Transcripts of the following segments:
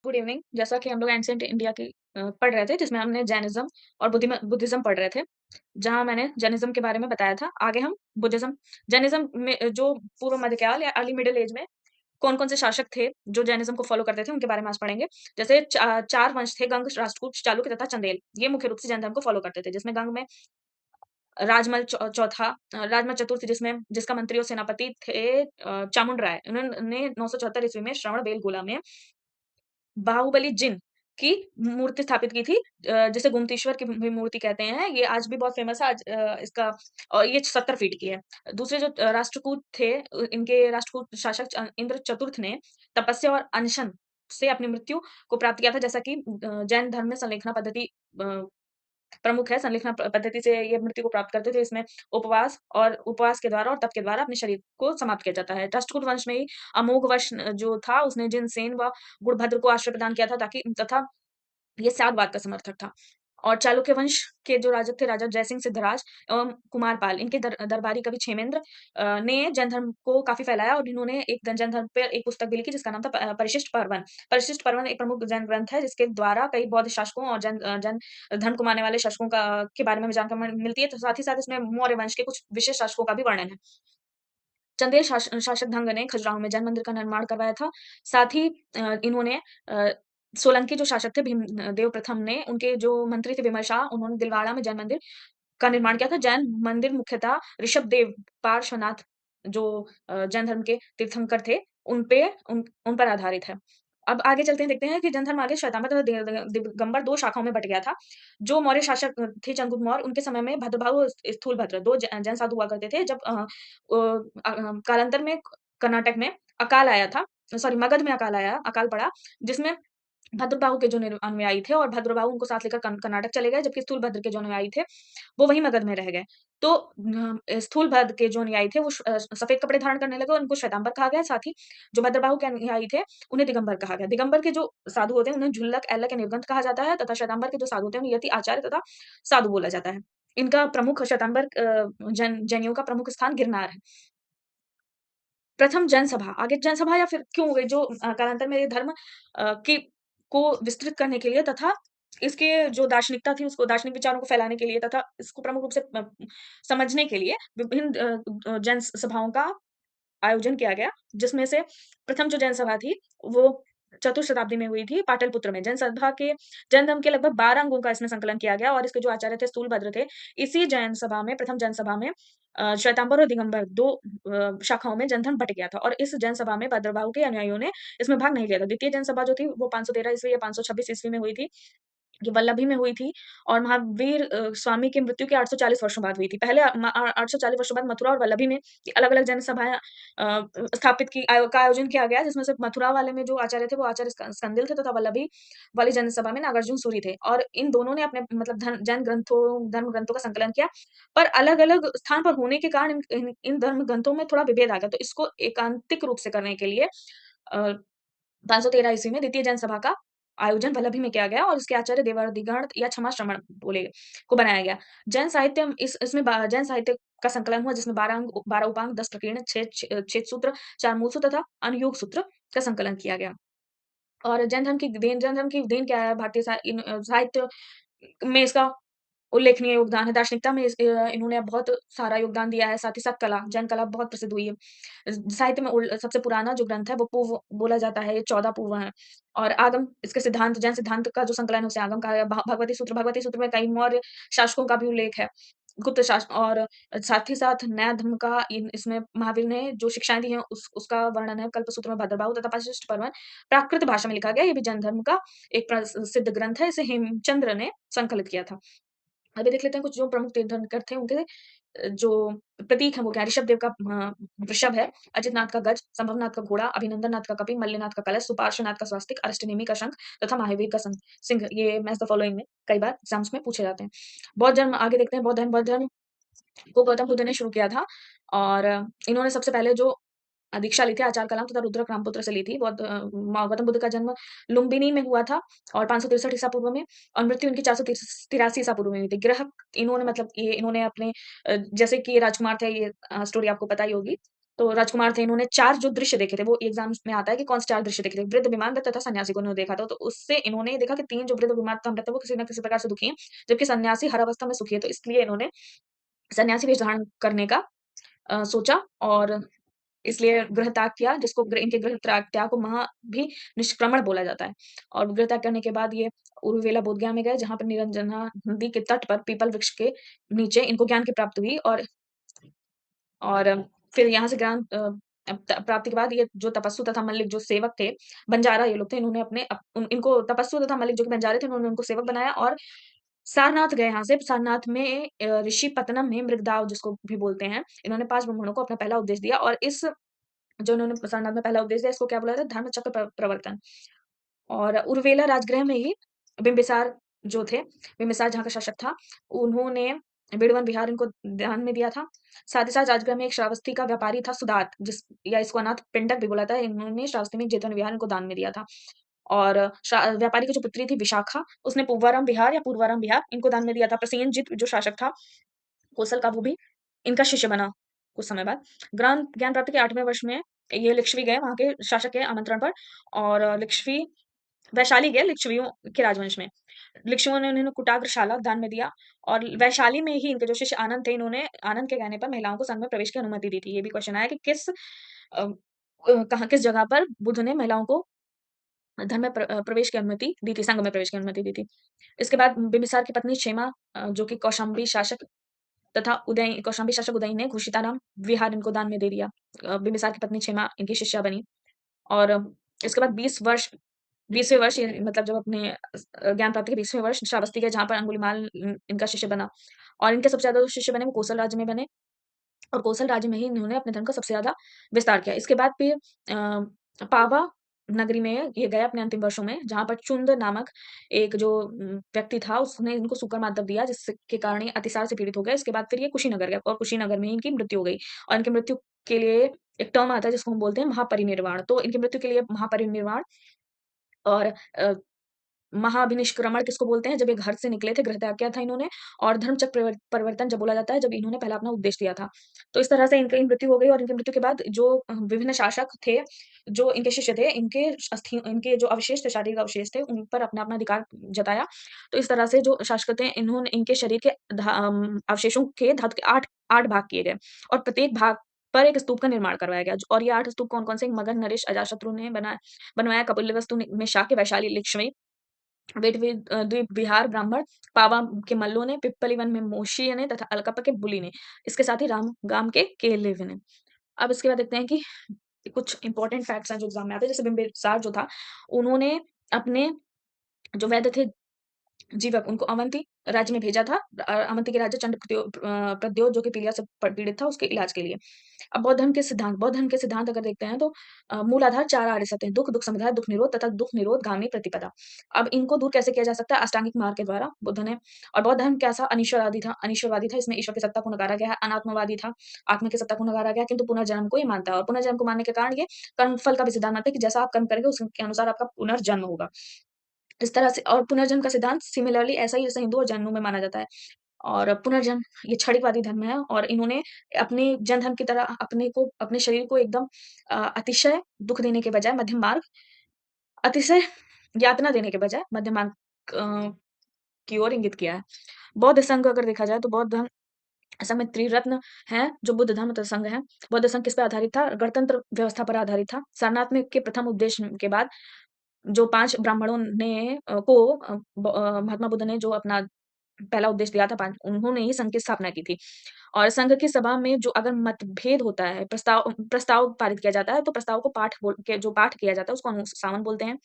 Good evening. जैसा कि हम लोग एंशिएंट इंडिया की पढ़ रहे थे, जिसमें हमने जैनिज़्म और बुद्धिज़्म पढ़ रहे थे, जहाँ मैंने जैनिज़्म के बारे में बताया था। आगे हम बुद्धिज़्म जैनिज़्म में जो पूर्व मध्यकाल या अर्ली मिडल एज में कौन-कौन से शासक थे, जो जैनिज़्म को फ़ॉलो करते थे, उनके बारे में आज पढ़ेंगे। जैसे 4 वंश थे, गंग, राष्ट्रकूट, चालुक्य तथा चंदेल। ये मुख्य रूप से जैन धर्म को फ़ॉलो करते थे, जिसमें गंग में राजमल चतुर्थ, जिसका मंत्री और सेनापति थे चामुंड राय। उन्होंने 974 ईस्वी में श्रवणबेलगोला में बाहुबली जिन की मूर्ति स्थापित की थी, जिसे गोमतीश्वर की भी मूर्ति कहते हैं। ये आज भी बहुत फ़ेमस है। आज इसका ये 70 फीट की है। दूसरे जो राष्ट्रकूट थे, इनके राष्ट्रकूट शासक इंद्र चतुर्थ ने तपस्या और अनशन से अपनी मृत्यु को प्राप्त किया था, जैसा कि जैन धर्म में संलेखना पद्धति प्रमुख है। संलेखना पद्धति से ये मृत्यु को प्राप्त करते थे। इसमें उपवास के द्वारा और तप के द्वारा अपने शरीर को समाप्त किया जाता है। राष्ट्रकूट वंश में ही अमोघवश जो था, उसने जिनसेन व गुणभद्र को आश्रय प्रदान किया था, ताकि तथा ये साधवाद का समर्थक था। और चालुक्य वंश के जो राजा थे, राजा जयसिंह सिद्धराज एवं कुमारपाल, इनके दरबारी कवि क्षेमेंद्र ने जैन धर्म को काफ़ी फैलाया, और इन्होंने एक जैन धर्म पे एक पुस्तक भी लिखी, जिसका नाम था परिशिष्ट पर्वन। परिशिष्ट पर्वन एक प्रमुख जैन ग्रंथ है, जिसके द्वारा कई बौद्ध शासकों और जैन धर्म को मानने वाले शासकों के बारे में भी जानकारी मिलती है। तो साथ ही साथ इसमें मौर्य वंश के कुछ विशेष शासकों का भी वर्णन है। चंदेल शासक धंग ने खजुराहो में जैन मंदिर का निर्माण करवाया था। साथ ही इन्होंने सोलंकी जो शासक थे भीमदेव प्रथम ने, उनके जो मंत्री थे विमल शाह, उन्होंने दिलवाड़ा में जैन मंदिर का निर्माण किया था। जैन मंदिर मुख्यतः ऋषभदेव पार्श्वनाथ, जो जैन धर्म के तीर्थंकर थे, उन पर आधारित है। अब आगे चलते हैं, देखते हैं कि जैन धर्म आगे श्वेतांबर तथा दिगंबर 2 शाखाओं में बँट गया था। जो मौर्य शासक थे चंद्रगुप्त मौर्य, उनके समय में भद्रभाहु, स्थूलभद्र 2 जैन साधु हुआ करते थे। जब कालांतर में कर्नाटक में अकाल आया था, सॉरी मगध में अकाल पड़ा, जिसमें भद्रबाहु के जो अनुयायी थे, और भद्रबाहु उनको साथ लेकर कर्नाटक चले गए, जबकि स्थूलभद्र के जो अनुयायी थे, वो वहीं मगध में रह गए। तो स्थूलभद्र के जो अनुयायी थे, वो सफ़ेद कपड़े धारण करने लगे, और उनको श्वेतांबर कहा गया। साथ ही जो भद्रबाहु के अनुयायी थे, उन्हें दिगंबर कहा गया। दिगंबर के जो साधु होते हैं, उन्हें झुल्लक, ऐलक या निर्गंथ कहा जाता है, तथा श्वेतांबर के जो साधु होते हैं, उन्हें यति, आचार्य तथा साधु बोला जाता है। इनका प्रमुख श्वेतांबर जैनियों का प्रमुख स्थान गिरनार है। प्रथम जैन सभा, आगे जैन सभा या फिर क्यों हो गई, जो कालांतर में ये धर्म की को विस्तृत करने के लिए, तथा इसके जो दार्शनिकता थी, उसको दार्शनिक विचारों को फैलाने के लिए, तथा इसको प्रमुख रूप से समझने के लिए विभिन्न जैन सभाओं का आयोजन किया गया, जिसमें से प्रथम जो जैन सभा थी, वो चतुर्थ शताब्दी में हुई थी पाटलिपुत्र में। जैन धर्म के लगभग 12 अंगों का इसमें संकलन किया गया, और इसके जो आचार्य थे स्थूलभद्र थे। इसी जैन सभा में, प्रथम जैन सभा में श्वेतांबर और दिगंबर 2 शाखाओं में जैन धर्म बँट गया था, और इस जैन सभा में भद्रबाहु के अनुयायियों ने इसमें भाग नहीं लिया था। द्वितीय जैन सभा जो थी, वो 513 ईस्वी या 526 ईस्वी में हुई थी। ये वल्लभी में हुई थी, और महावीर स्वामी की मृत्यु के 840 वर्षों बाद हुई थी। पहले 840 वर्षों बाद मथुरा और वल्लभी में अलग-अलग जन सभाएँ स्थापित की आयो का आयोजन किया गया, जिसमें से मथुरा वाले में जो आचार्य थे, वो आचार्य स्कंदिल थे, तथा वल्लभी वाली जन सभा में नागार्जुन सूरी थे, और इन दोनों ने अपने मतलब धर्म ग्रंथों का संकलन किया। पर अलग-अलग स्थान पर होने के कारण इन धर्म ग्रंथों में थोड़ा विभेद आ गया। तो इसको एकांतिक रूप से करने के लिए अ 513 ईस्वी में द्वितीय जैन सभा का आयोजन वल्लभी में किया गया, और इसके आचार्य देवादिगण या क्षमा श्रवण बोले को बनाया गया। जैन साहित्य इसमें जैन साहित्य का संकलन हुआ, जिसमें 12 उपांग, 10 प्रकीर्णन, 6 छेद सूत्र, 4 मूल सूत्र तथा अनुयोग सूत्र का संकलन किया गया। और जैन धर्म की देन क्या है, भारतीय साहित्य में इसका उल्लेखनीय योगदान है। दार्शनिकता में इन्होंने बहुत सारा योगदान दिया है, साथ ही साथ कला, जैन कला बहुत प्रसिद्ध हुई है। साहित्य में सबसे पुराना जो ग्रंथ है, वो पूर्व बोला जाता है, ये 14 पूर्व हैं। और आगम, इसके सिद्धांत, जैन सिद्धांत का जो संकलन है, उसे आगम कहा गया। भगवती सूत्र में कई मौर्य शासकों का भी उल्लेख है। गुप्त शासक, और साथ ही साथ नया धर्म का इसमें महावीर ने जो शिक्षाएँ दी हैं, उसका वर्णन है कल्पसूत्र में। भद्रबाहु तथा परिशिष्ट पर्वन प्राकृत भाषा में लिखा गया। ये भी जैन धर्म का एक प्रसिद्ध ग्रंथ है। इसे हेमचंद्र ने संकलित किया था। अभी देख लेते हैं कुछ जो प्रमुख तीर्थंकर थे, उनके जो प्रतीक हैं, वो क्या है? ऋषभदेव का वृषभ है, अजितनाथ का गज, संभवनाथ का घोड़ा, अभिनंदननाथ का कपि, मल्लिनाथ का कलश, सुपार्श्वनाथ का स्वास्तिक, अरिष्टनेमि का शंख तथा महावीर का सिंह। ये मैच द फॉलोइंग में कई बार एग्ज़ाम्स में पूछे जाते हैं। बौद्ध धर्म आगे देखते हैं। बौद्ध धर्म को गौतम बुद्ध ने शुरू किया था, और इन्होंने सबसे पहले जो दीक्षा ली थी आचार्य कलाम तथा रुद्रक रामपुत्र से ली थी। गौतम बुद्ध का जन्म लुम्बिनी में हुआ था, और 563 ईसा पूर्व में, और मृत्यु इनकी 483 ईसा पूर्व में हुई थी। इन्होंने मतलब ये इन्होंने अपने जैसे कि ये राजकुमार थे, ये स्टोरी आपको पता ही होगी। तो राजकुमार थे, इन्होंने 4 जो दृश्य देखे थे, वो एग्ज़ाम्स में आता है कि कौन से 4 दृश्य देखे थे। वृद्ध, बीमार तथा सन्यासी को इन्होंने देखा था। तो उससे इन्होंने ये देखा कि 3 जो वृद्ध, बीमार तथा मृत वो किसी न किसी प्रकार से दुखी हैं, जबकि सन्यासी हर अवस्था में सुखी है। तो इसलिए इन्होंने सन्यासी वेश धारण करने का सोचा और इसलिए गृह त्याग किया, जिसको इनके गृह त्याग को भी निष्क्रमण बोला जाता है। और गृह त्याग करने के बाद ये उर्ववेला बोधगया में गए, जहाँ पर निरंजना नदी के तट पर पीपल वृक्ष के नीचे इनको ज्ञान की प्राप्ति हुई और फिर यहाँ से ज्ञान प्राप्ति के बाद ये जो तपस्सु तथा मल्लिक जो सेवक थे, बंजारा ये लोग थे, इन्होंने अपने इनको तपस्सु तथा मल्लिक जो कि बंजारे थे, उन्होंने उनको सेवक बनाया और सारनाथ गए यहाँ से। सारनाथ में ऋषि पतनम में मृगदाव जिसको भी बोलते हैं, इन्होंने 5 ब्राह्मणों को अपना पहला उपदेश दिया और इस जो इन्होंने सारनाथ में पहला उपदेश दिया, इसको क्या बोला जाता है? धर्मचक्र प्रवर्तन। और उर्वेला राजगृह में ही बिंबिसार जो थे, बिंबिसार जहाँ का शासक था, उन्होंने बिड़वन विहार इनको दान में दिया था। साथ ही साथ राजगृह में एक श्रावस्ती का व्यापारी था सुदात, या इसको अनाथ पिंडक भी बोला जाता है। इन्होंने श्रावस्ती में एक जेतवन विहार इनको दान में दिया था। और व्यापारी की जो पुत्री थी विशाखा, उसने पूर्वाराम विहार या पूर्वाराम विहार इनको दान में दिया था। प्रसेनजित जो शासक था कोसल का, वो भी इनका शिष्य बना कुछ समय बाद। ज्ञान प्राप्ति के 8वें वर्ष में ये लिच्छवी गए वहाँ के शासक के आमंत्रण पर और लिच्छवी वैशाली गए लिच्छवियों के राजवंश में। लिच्छवियों ने उन्हें कुटाग्रशाला दान में दिया और वैशाली में ही इनके जो शिष्य आनंद थे, इन्होंने आनंद के कहने पर महिलाओं को संघ में प्रवेश की अनुमति दी थी। ये भी क्वेश्चन आया कि कहाँ किस जगह पर बुद्ध ने महिलाओं को धर्म में प्रवेश की अनुमति दी थी, संघ में प्रवेश की अनुमति दी थी। इसके बाद बिंबिसार की पत्नी क्षेमा जो कि कौशाम्बी शासक तथा कौशाम्बी शासक उदयी ने घोषिताराम विहार इनको दान में दे दिया। बिंबिसार की पत्नी क्षेमा इनकी शिष्या बनी और इसके बाद 20वें वर्ष ये मतलब जब अपने ज्ञान प्राप्ति के 20वें वर्ष श्रावस्ती गए जहाँ पर अंगुलीमाल इनका शिष्य बना और इनके सबसे ज़्यादा जो शिष्य बने वो कोसल राज्य में बने और कोसल राज्य में ही इन्होंने अपने धर्म का सबसे ज़्यादा विस्तार किया। इसके बाद फिर पावा नगरी में ये गए अपने अंतिम वर्षों में, जहाँ पर चुंद नामक एक जो व्यक्ति था, उसने इनको सूकर मातृत्व दिया, जिसके कारण ये अतिसार से पीड़ित हो गए। इसके बाद फिर ये कुशीनगर गए और कुशीनगर में ही इनकी मृत्यु हो गई और इनकी मृत्यु के लिए एक टर्म आता है जिसको हम बोलते हैं महापरिनिर्वाण। तो इनकी मृत्यु के लिए महापरिनिर्वाण और महाभिनिष्क्रमण किसको बोलते हैं? जब ये घर से निकले थे, गृह त्याग किया था इन्होंने और धर्मचक्र परिवर्तन जब बोला जाता है, जब इन्होंने पहला अपना उपदेश दिया था। तो इस तरह से इनकी मृत्यु हो गई और इनकी मृत्यु के बाद जो विभिन्न शासक थे, जो इनके शिष्य थे, इनके जो अवशेष थे, शारीरिक अवशेष थे, उन पर अपना-अपना अधिकार जताया। तो इस तरह से जो शासक थे, इन्होंने इनके शरीर के अवशेषों के धातु के 8 भाग किए गए और प्रत्येक भाग पर एक स्तूप का निर्माण करवाया गया और ये 8 स्तूप कौन-कौन से? मगध, नरेश, अजातशत्रु ने बनवाया, कपिलवस्तु में शाक्य, वैशाली लिच्छवी, द्वीप बिहार ब्राह्मण, पावा के मल्लों ने, पिप्पली वन में मोशी ने तथा अलकप्पा के बुली ने, इसके साथ ही रामगाम के केलेव ने। अब इसके बाद देखते हैं कि कुछ इंपॉर्टेंट फैक्ट्स हैं जो एग्ज़ाम में आते हैं। जैसे बिंबिसार जो था, उन्होंने अपने जो वैद्य थे जीवक उनको अवंती राज्य में भेजा था। अवंती के राजा प्रद्योत जो कि पीलिया से पीड़ित था उसके इलाज के लिए। अब बौद्ध धर्म के सिद्धांत अगर देखते हैं तो मूल आधार 4 आर्य सत्य हैं, दुःख, दुःख समुदाय, दुःख निरोध तथा दुःख निरोध गामिनी प्रतिपदा। अब इनको दूर कैसे किया जा सकता है? अष्टांगिक मार्ग के द्वारा बुद्ध ने। और बौद्ध धर्म कैसा? अनीश्वरवादी था, इसमें ईश्वर की सत्ता को नकारा गया है। अनात्मवादी था, आत्मा की सत्ता को नकारा गया, किंतु पुनर्जन्म को ये मानता है और पुनर्जन्म को मानने के कारण ये कर्मफल का भी सिद्धांत मानते हैं कि जैसा आप कर्म करेंगे उसके अनुसार आपका पुनर्जन्म होगा। इस तरह से और पुनर्जन्म का सिद्धांत सिमिलरली ऐसा ही जैसे हिंदू और जैनों में माना जाता है। और पुनर्जन्म ये क्षणिकवादी धर्म है और इन्होंने अपने जन धर्म की तरह अपने शरीर को एकदम अतिशय दुःख देने के बजाय मध्यम मार्ग, अतिशय यातना देने के बजाय मध्यम मार्ग की ओर इंगित किया है। बौद्ध संघ अगर देखा जाए तो बौद्ध धर्म असल में त्रिरत्न है जो बुद्ध धर्म तथा संघ है। बौद्ध संघ किस पे आधारित था? गणतंत्र व्यवस्था पर आधारित था। सारनाथ में के प्रथम उपदेश के बाद जो 5 ब्राह्मणों ने महात्मा बुद्ध ने जो अपना पहला उपदेश दिया था 5 उन्होंने ही संघ की स्थापना की थी। और संघ की सभा में जो अगर मतभेद होता है, प्रस्ताव पारित किया जाता है, तो प्रस्ताव को पाठ किया जाता है, उसको अनुशासन बोलते हैं।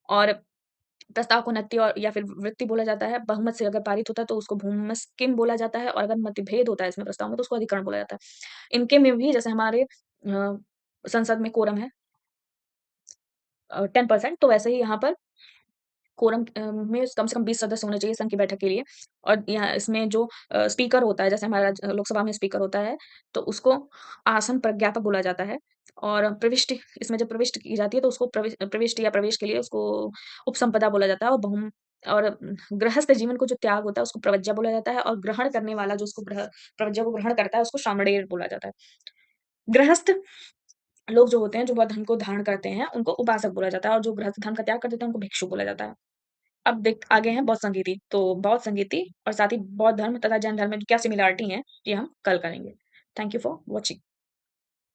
और प्रस्ताव को नत्थी और या फिर वृत्ति बोला जाता है। बहुमत से अगर पारित होता है, तो उसको भूमस्किम बोला जाता है और अगर मतभेद होता है इसमें प्रस्ताव में, तो उसको अधिकरण बोला जाता है। इनके में भी जैसे हमारे संसद में कोरम है 10% तो वैसे ही यहाँ पर कोरम में कम से कम 20 सदस्य होने चाहिए संघ की बैठक के लिए और यहाँ इसमें जो स्पीकर होता है जैसे हमारा लोकसभा में स्पीकर होता है तो उसको आसन प्रज्ञापक बोला जाता है और प्रविष्टि इसमें जब प्रविष्टि की जाती है तो उसको प्रविष्टि या प्रवेश के लिए उसको उपसंपदा बोला जाता है और और गृहस्थ जीवन को जो त्याग होता है उसको प्रवज्या बोला जाता है और ग्रहण करने वाला जो उसको प्रवज्या को ग्रहण करता है उसको श्रामणेर बोला जाता है। गृहस्थ लोग जो होते हैं, जो बौद्ध धर्म को धारण करते हैं, उनको उपासक बोला जाता है और जो गृहस्थ धर्म का त्याग कर देते हैं, उनको भिक्षु बोला जाता है। अब देख आगे हैं बौद्ध संगीति, तो बौद्ध संगीति और साथ ही बौद्ध धर्म तथा जैन धर्म में क्या सिमिलैरिटी है, ये हम कल करेंगे। Thank you for watching.